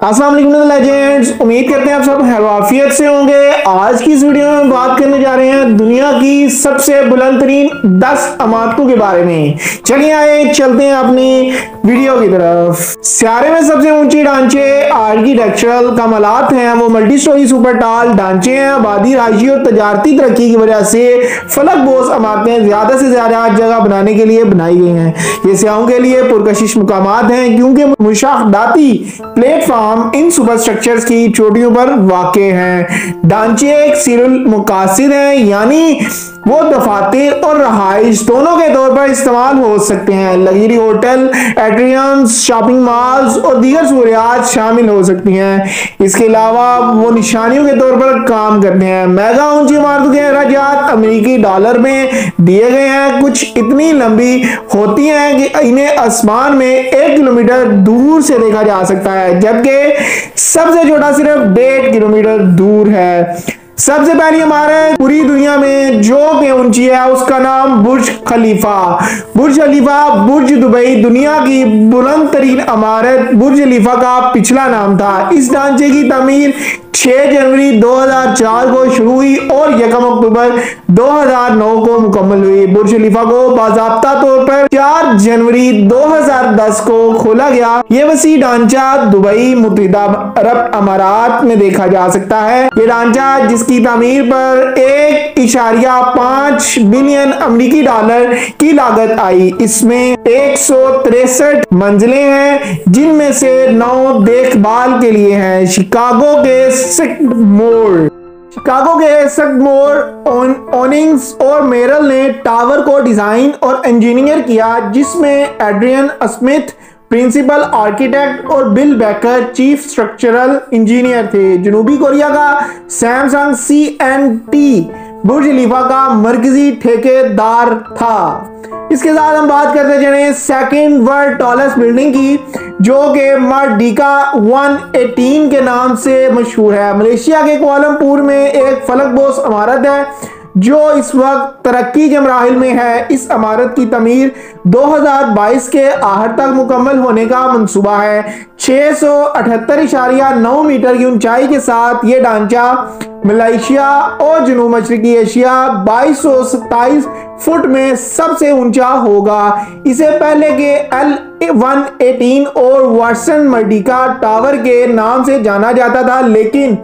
अस्सलाम वालेकुम लेजेंड्स, उम्मीद करते हैं आप सब हैवाफियत से होंगे। आज की इस वीडियो में बात करने जा रहे हैं दुनिया की सबसे बुलंद तरीन 10 इमारतों के बारे में। चलिए आए चलते हैं अपनी वीडियो की तरफ। सियारे में सबसे ऊंचे ढांचे आर्किटेक्चरल कमालात हैं, वो मल्टी स्टोरी सुपर टाल ढांचे हैं। आबादी, रहायशी और तजारती तरक्की की वजह से फलक बोस इमारतें ज्यादा से ज्यादा जगह बनाने के लिए बनाई गई हैं। ये सियाहों के लिए पुरकशिश मुकामात हैं क्योंकि मुशाहदाती प्लेटफॉर्म इन सुपर स्ट्रक्चर्स की चोटियों पर वाक़ हैं। ढांचे एक सिरुल मुकासिद हैं, यानी वो दफातर और रहाइश दोनों के तौर पर इस्तेमाल हो सकते हैं। Luxury hotel, atriums, shopping malls और दीगर सहूलियात शामिल हो सकती हैं। इसके अलावा वो निशानियों के तौर पर काम करते हैं। मेगा ऊंची इमारतों के अखराजात अमेरिकी डॉलर में दिए गए हैं। कुछ इतनी लंबी होती हैं कि इन्हें आसमान में 1 किलोमीटर दूर से देखा जा सकता है, जबकि सबसे छोटा सिर्फ 1.5 किलोमीटर दूर है। सबसे पहली इमारत पूरी दुनिया में जो कि ऊंची है उसका नाम बुर्ज खलीफा। बुर्ज खलीफा बुर्ज दुबई दुनिया की बुलंद तरीन इमारत बुर्ज खलीफा का पिछला नाम था। इस ढांचे की तामीर 6 जनवरी 2004 को शुरू हुई और 1 अक्टूबर 2009 को मुकम्मल हुई। बुर्ज खलीफा को बाज़ाब्ता तौर पर 4 जनवरी 2010 को खोला गया। ये वसी ढांचा दुबई मुत्तहिदा अरब अमारात में देखा जा सकता है। ये ढांचा जिसकी तामीर पर 1.5 बिलियन अमेरिकी डॉलर की लागत आई। इसमें 163 मंजिलें हैं, जिनमें से 9 देखभाल के लिए हैं। शिकागो के ओनिंग्स और मेरल ने टावर को डिजाइन और इंजीनियर किया, जिसमें एड्रियन स्मिथ प्रिंसिपल आर्किटेक्ट और bill baker chief structural engineer थे। जनूबी कोरिया का सैमसंग CNT बुर्ज खलीफा का मरकजी ठेकेदार था। इसके साथ हम बात करते चले सेकंड वर्ल्ड टॉलेस्ट बिल्डिंग की, जो कि मर्डिका 118 के नाम से मशहूर है। मलेशिया के कुआलालंपुर में एक फलकबोस इमारत है जो इस वक्त तरक्की के मराहिल में है। इस इमारत की तमीर 2022 के आखिर तक मुकम्मल होने का मंसूबा है। 678.9 मीटर की ऊंचाई के साथ ये ढांचा मलेशिया और जनूब मशरकी एशिया 2227 फुट में सबसे ऊंचा होगा। इसे पहले के L118 और वाटसन मर्डिका टावर के नाम से जाना जाता था, लेकिन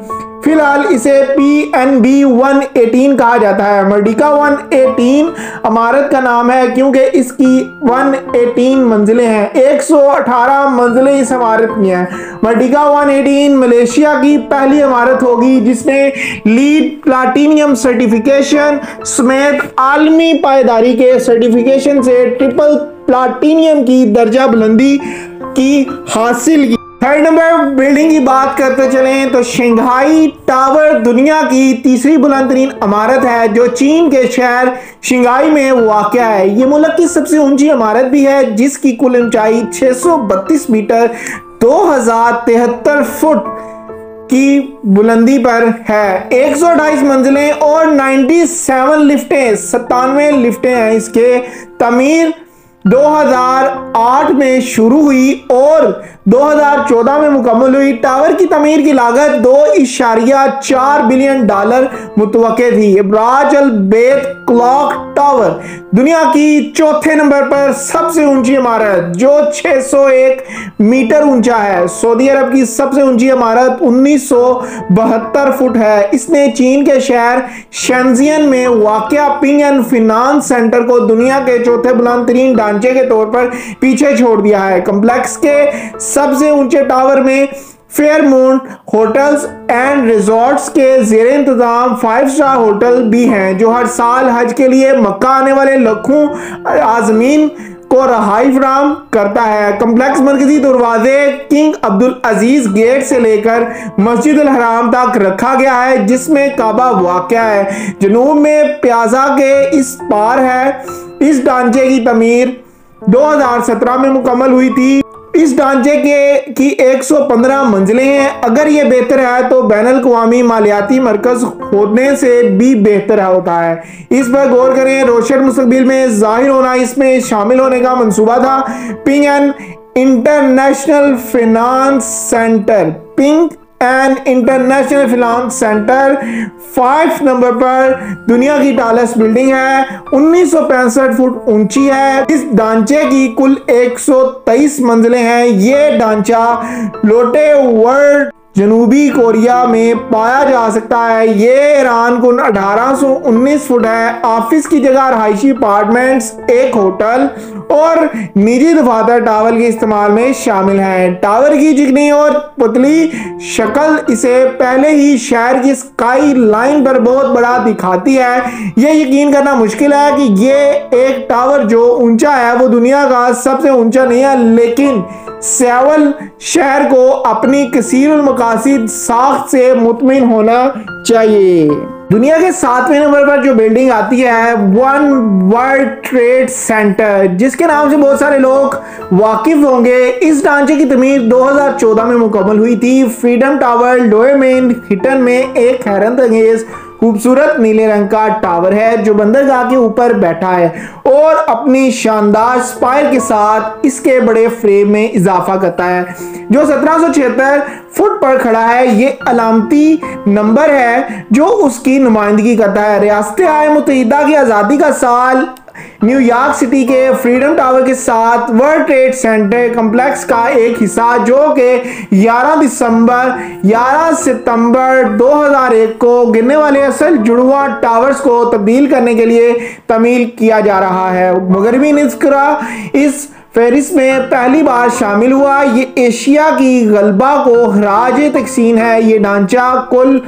फिलहाल इसे PNB 118 कहा जाता है। मर्डिका 118 इमारत का नाम है क्योंकि इसकी 118 मंजिलें हैं। 118 मंजिलें इस इमारत में हैं। मर्डिका 118 मलेशिया की पहली इमारत होगी जिसने लीड प्लाटिनियम सर्टिफिकेशन समेत आलमी पायदारी के सर्टिफिकेशन से ट्रिपल प्लाटिनियम की दर्जा बुलंदी की हासिल की। थर्ड नंबर बिल्डिंग की बात करते चलें तो शंघाई टावर दुनिया की तीसरी बुलंद तरीन इमारत है, जो चीन के शहर शंघाई में वाक़ है। ये मुल्क की सबसे ऊंची इमारत भी है, जिसकी कुल ऊंचाई 632 मीटर 2073 फुट की बुलंदी पर है। 128 मंजिलें और 97 लिफ्टें 97 लिफ्टें हैं। इसके तमीर 2008 में शुरू हुई और 2014 में मुकम्मल हुई। टावर की तमीर की लागत 2.4 बिलियन डॉलर मुतवक्के थी। इब्राज अल बेत क्लॉक टावर दुनिया की चौथे नंबर पर सबसे ऊंची इमारत, जो 601 मीटर ऊंचा है। सऊदी अरब की सबसे ऊंची इमारत 1972 फुट है। इसने चीन के शहर शेंजियन में वाक़या पिंग एंड फिनांस सेंटर को दुनिया के चौथे बुलंद तरीन ढांचे के तौर पर पीछे छोड़ दिया है। कॉम्प्लेक्स के सबसे ऊंचे टावर में फेयरमाउंट होटल्स एंड रिजॉर्ट्स के ज़ेरे इंतजाम 5 स्टार होटल भी हैं, जो हर साल हज के लिए मक्का आने वाले लाखों आज़मीन को रहाई फराहम करता है। कम्प्लेक्स मरकजी दरवाजे किंग अब्दुल अजीज गेट से लेकर मस्जिद अल हराम तक रखा गया है, जिसमें काबा वाक़या है। जनूब में प्याजा के इस पार है। इस ढांचे की तमीर 2017 में मुकम्मल हुई थी। इस ढांचे की 115 मंजिलें हैं। अगर ये बेहतर है तो बैनुल अक़वामी मालियाती मरकज होने से भी बेहतर होता है। इस पर गौर करें। रोशन मुस्तकबिल में जाहिर होना इसमें शामिल होने का मंसूबा था। Ping and international finance centre pink and international film centre 5 number पर दुनिया की टॉलेस्ट बिल्डिंग है, 1965 फुट ऊंची है। इस ढांचे की कुल 123 मंजिलें हैं। ये ढांचा लोटे वर्ल्ड जनूबी कोरिया में पाया जा सकता है। ये ईरान कुल 1819 फुट है। ऑफिस की जगह रहायशी अपार्टमेंट्स, एक होटल और निजी दफातर टावर के इस्तेमाल में शामिल हैं। टावर की चिकनी और पतली शक्ल इसे पहले ही शहर की स्काई लाइन पर बहुत बड़ा दिखाती है। यह यकीन करना मुश्किल है कि ये एक टावर जो ऊंचा है वो दुनिया का सबसे ऊंचा नहीं है, लेकिन सेवल शहर को अपनी कसीरुल मकासिद साख्त से मुतमिन होना चाहिए। दुनिया के 7वें नंबर पर जो बिल्डिंग आती है वन वर्ल्ड ट्रेड सेंटर, जिसके नाम से बहुत सारे लोग वाकिफ होंगे। इस ढांचे की तमीर 2014 में मुकम्मल हुई थी। फ्रीडम टावर लोएमेन हिटन में एक हैरत अंगेज खूबसूरत नीले रंग का टावर है जो बंदरगाह के ऊपर बैठा है और अपनी शानदार स्पायर के साथ इसके बड़े फ्रेम में इजाफा करता है जो 1776 फुट पर खड़ा है। ये अलामती नंबर है जो उसकी नुमाइंदगी करता है। रियासत मुत्तहिदा की आज़ादी का साल न्यूयॉर्क सिटी के फ्रीडम टावर के साथ वर्ल्ड ट्रेड सेंटर कॉम्प्लेक्स का एक हिस्सा जो कि 11 सितंबर 2001 को गिरने वाले असल जुड़वा टावर्स को तब्दील करने के लिए तमील किया जा रहा है। मगरबी निस्करा इस फेरिस में पहली बार शामिल हुआ। ये एशिया की गलबा को खराज तकसीम है। ये ढांचा कुल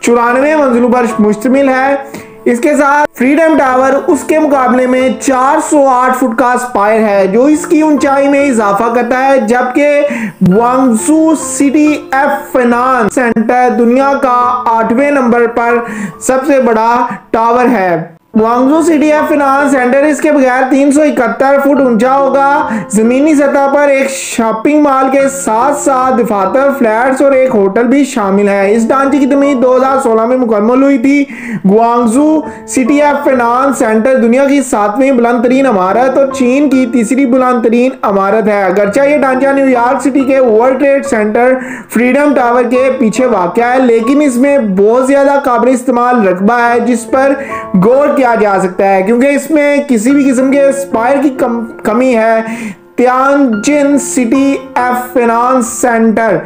94 मंजिलों पर मुश्तमिल है। इसके साथ फ्रीडम टावर उसके मुकाबले में 408 फुट का स्पायर है जो इसकी ऊंचाई में इजाफा करता है, जबकि Gwangju city F finance centre दुनिया का 8वें नंबर पर सबसे बड़ा टावर है। Gwangju city of finance centre इसके बगैर 371 फुट ऊंचा होगा। जमीनी सतह पर एक शॉपिंग मॉल के साथ साथ दफातर, फ्लैट्स और एक होटल भी शामिल है। इस ढांचे की तमीर 2016 में मुकम्मल हुई थी। Gwangju city of finance centre दुनिया की 7वीं बुलंद तरीन इमारत और चीन की तीसरी बुलंद तरीन इमारत है। अगरचे ये ढांचा न्यूयॉर्क सिटी के world Trade centre freedom tower के पीछे वाक़या है, लेकिन इसमें बहुत ज्यादा काबिल इस्तेमाल रकबा है जिस पर गौर किया जा सकता है क्योंकि इसमें किसी भी किस्म के स्पायर की कमी है। Tianjin city F finance centre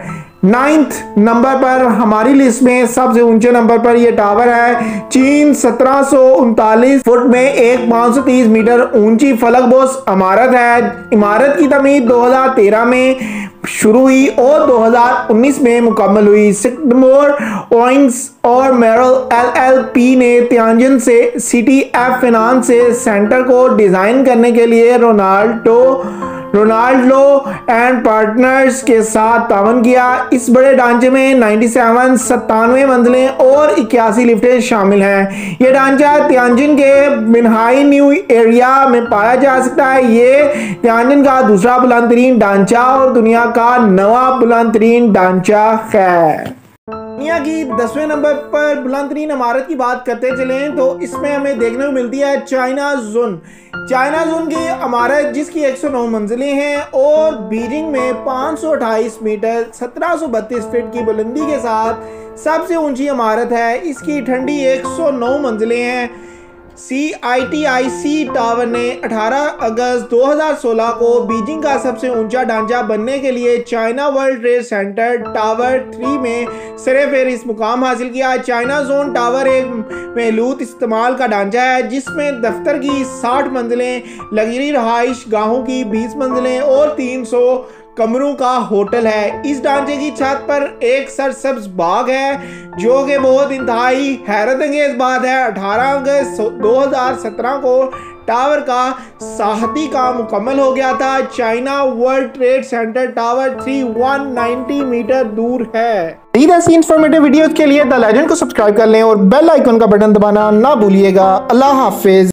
9th number पर हमारी लिस्ट में सबसे ऊंचे नंबर पर यह टावर है। चीन 1739 फुट में एक 530 मीटर ऊंची फलकबोस इमारत है। इमारत की तमीर 2013 में शुरू हुई और 2019 में मुकम्मल हुई। सिग्मोर ओइंग्स और मेरल LLP ने तियानजिन से सिटी एफ फाइनेंस से सेंटर को डिजाइन करने के लिए रोनाल्डो एंड पार्टनर्स के साथ तावन किया। इस बड़े ढांचे में 97 मंजिलें और 81 लिफ्टें शामिल हैं। यह ढांचा तियानजिन के मिनहाई न्यू एरिया में पाया जा सकता है। ये तियानजिन का दूसरा बुलंद तरीन ढांचा और दुनिया का 9वां बुलंद तरीन ढांचा है। दुनिया की 10वें नंबर पर बुलंद तरीन इमारत की बात करते चलें तो इसमें हमें देखने को मिलती है चाइना जोन की इमारत जिसकी 109 मंजिलें हैं और बीजिंग में 528 मीटर 1732 फीट की बुलंदी के साथ सबसे ऊंची इमारत है। इसकी ठंडी 109 मंजिलें हैं। CITIC टावर ने 18 अगस्त 2016 को बीजिंग का सबसे ऊंचा ढांचा बनने के लिए China World Trade Center tower 3 में सरेफेहरिस्त मुकाम हासिल किया। चाइना जोन टावर एक महलूत इस्तेमाल का ढांचा है जिसमें दफ्तर की 60 मंजिलें, लग्जरी रहाइश गाहों की 20 मंजिलें और 300 कमरों का होटल है। इस ढांचे की छत पर एक सरसब्ज बाग है जो कि बहुत इंतहाई हैरत अंगेज बात है। 18 अगस्त 2017 को टावर का साहती काम मुकम्मल हो गया था। China World Trade Center tower 3 190 metre दूर है। ऐसी इंफॉर्मेटिव वीडियोस के लिए द लेजेंड को सब्सक्राइब कर लें और बेल आइकन का बटन दबाना ना भूलिएगा। अल्लाह हाफिज।